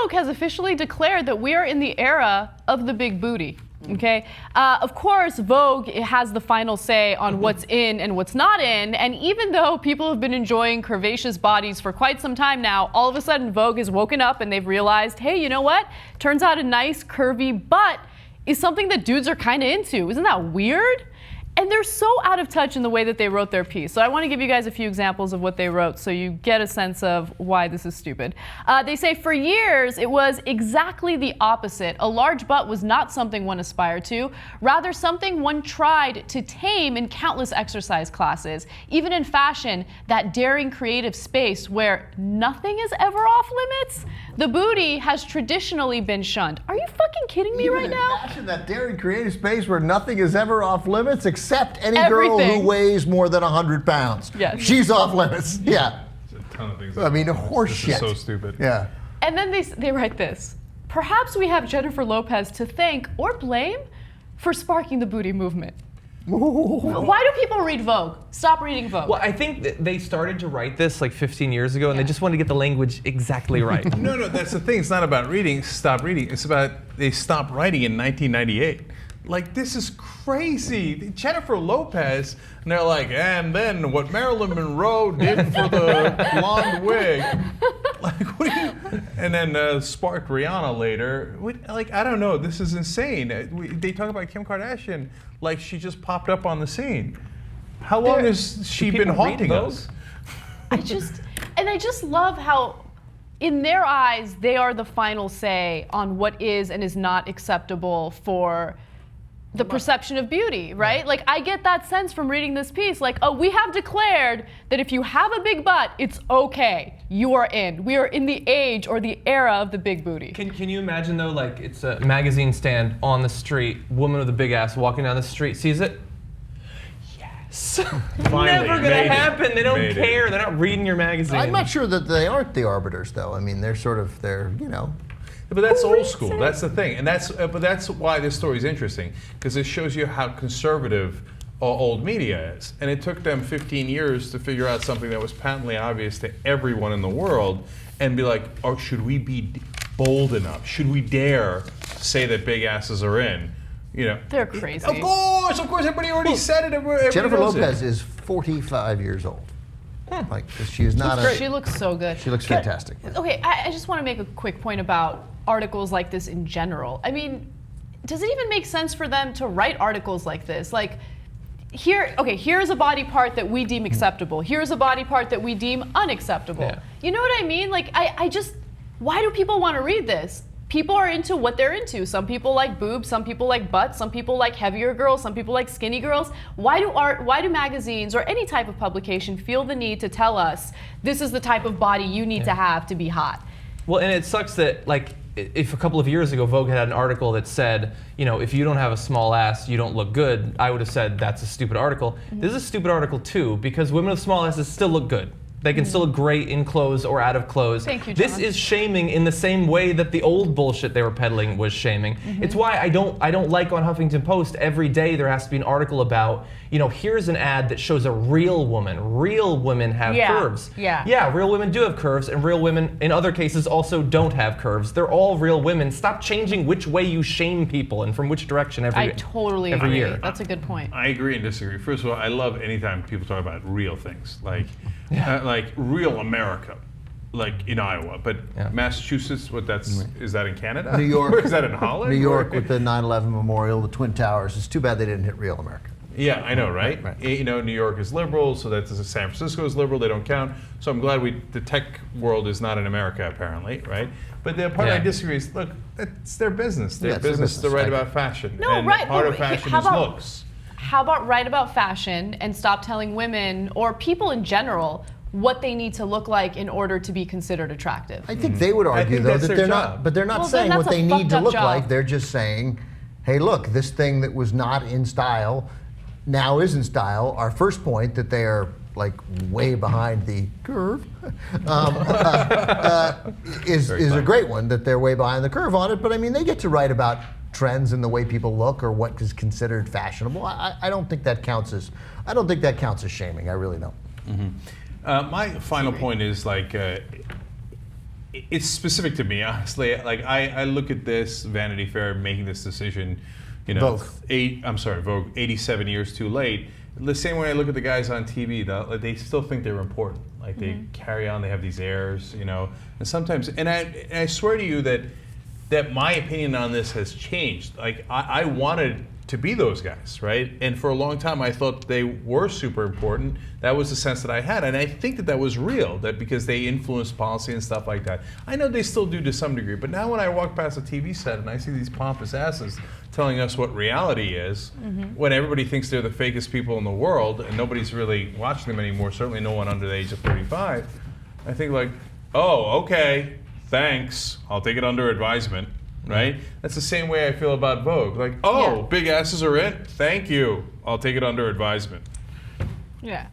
Vogue has officially declared that we are in the era of the big booty. Okay. Of course, Vogue has the final say on what's in and what's not in. And even though people have been enjoying curvaceous bodies for quite some time now, all of a sudden Vogue has woken up and they've realized, hey, you know what? Turns out a nice curvy butt is something that dudes are kind of into. Isn't that weird? And they're so out of touch in the way that they wrote their piece. So I want to give you guys a few examples of what they wrote so you get a sense of why this is stupid. They say, for years, it was exactly the opposite. A large butt was not something one aspired to, rather something one tried to tame in countless exercise classes. Even in fashion, that daring creative space where nothing is ever off limits, the booty has traditionally been shunned. Are you fucking kidding me right now? Fashion, that daring creative space where nothing is ever off limits except any Everything. girl who weighs more than 100 pounds. Yes. She's off limits. Yeah. There's a ton of things. I mean, horse This shit. is so stupid. Yeah. And then they write this. Perhaps we have Jennifer Lopez to thank or blame for sparking the booty movement. Why do people read Vogue? Stop reading Vogue. Well, I think that they started to write this like 15 years ago, and they just wanted to get the language exactly right. No, that's the thing. It's not about reading. Stop reading. It's about they stopped writing in 1998. Like, this is crazy. Jennifer Lopez, and they're like, and then what Marilyn Monroe did for the blonde wig. Like, what do you, and then sparked Rihanna later. Like, I don't know. This is insane. They talk about Kim Kardashian like she just popped up on the scene. How long has she been haunting us? I just love how, in their eyes, they are the final say on what is and is not acceptable for the perception of beauty, right? Like, I get that sense from reading this piece. Like, oh, we have declared that if you have a big butt, it's okay. You are in. We are in the age or the era of the big booty. Can you imagine, though, like, it's a magazine stand on the street, woman with a big ass walking down the street, sees it? Yes. Finally, Never gonna happen. They don't care. They're not reading your magazine. I'm not sure that they aren't the arbiters, though. I mean, they're, you know. But that's old school. That's the thing, and but that's why this story is interesting, because it shows you how conservative old media is. And it took them 15 years to figure out something that was patently obvious to everyone in the world, and be like, oh, should we be bold enough? Should we dare say that big asses are in? You know, they're crazy. Of course, everybody already said it. Everybody Jennifer knows Lopez it. is 45 years old. Like, she is not a. She looks so good. She looks fantastic. Okay, I just want to make a quick point about articles like this in general. I mean, does it even make sense for them to write articles like this? Like, here's a body part that we deem acceptable. Here's a body part that we deem unacceptable. Yeah. You know what I mean? Like, why do people want to read this? People are into what they're into. Some people like boobs, some people like butts, some people like heavier girls, some people like skinny girls. Why do magazines or any type of publication feel the need to tell us this is the type of body you need to have to be hot? Well, and it sucks that, like, if a couple of years ago Vogue had an article that said, you know, if you don't have a small ass, you don't look good, I would have said that's a stupid article. This is a stupid article too, because women with small asses still look good. They can still look great in clothes or out of clothes. Thank you, John. This is shaming in the same way that the old bullshit they were peddling was shaming. It's why I don't like on Huffington Post every day there has to be an article about, you know, here's an ad that shows a real woman. Real women have curves. Yeah, real women do have curves, and real women in other cases also don't have curves. They're all real women. Stop changing which way you shame people and from which direction every year. I totally every agree. year. That's a good point. I agree and disagree. First of all, I love anytime people talk about real things, like real America, like in Iowa, but Massachusetts. Is that in Canada? New York. Or is that in Holland? New York with the 9/11 memorial, the Twin Towers. It's too bad they didn't hit real America. Yeah, I know, right? Right. You know, New York is liberal, so that's San Francisco is liberal. They don't count. So I'm glad the tech world is not in America, apparently, right? But the part I disagree is, look, it's their business. Their business to write about fashion. No, and right. part but of fashion how is about, looks. How about write about fashion and stop telling women or people in general what they need to look like in order to be considered attractive? I think they would argue, though, that's that their they're job. not, but they're not Well, saying then what that's a they need fucked to up look job. like. They're just saying, hey, look, this thing that was not in style now is in style. Our first point, that they are like way behind the curve, is a great one, that they're way behind the curve on it. But I mean, they get to write about trends in the way people look or what is considered fashionable. I don't think that counts as shaming. I really don't. My final point is, like, it's specific to me, honestly. Like I look at this Vanity Fair making this decision, you know, Vogue. Vogue, 87 years too late. The same way I look at the guys on TV, they still think they're important. Like they carry on, they have these airs, you know. And sometimes, and I swear to you that my opinion on this has changed. Like I wanted to be those guys, right? And for a long time, I thought they were super important. That was the sense that I had, and I think that was real. That because they influenced policy and stuff like that. I know they still do to some degree, but now when I walk past a TV set and I see these pompous asses telling us what reality is, when everybody thinks they're the fakest people in the world and nobody's really watching them anymore, certainly no one under the age of 35, I think like, oh, okay, thanks, I'll take it under advisement, right? That's the same way I feel about Vogue. Like, oh, big asses are in? Thank you, I'll take it under advisement. Yeah.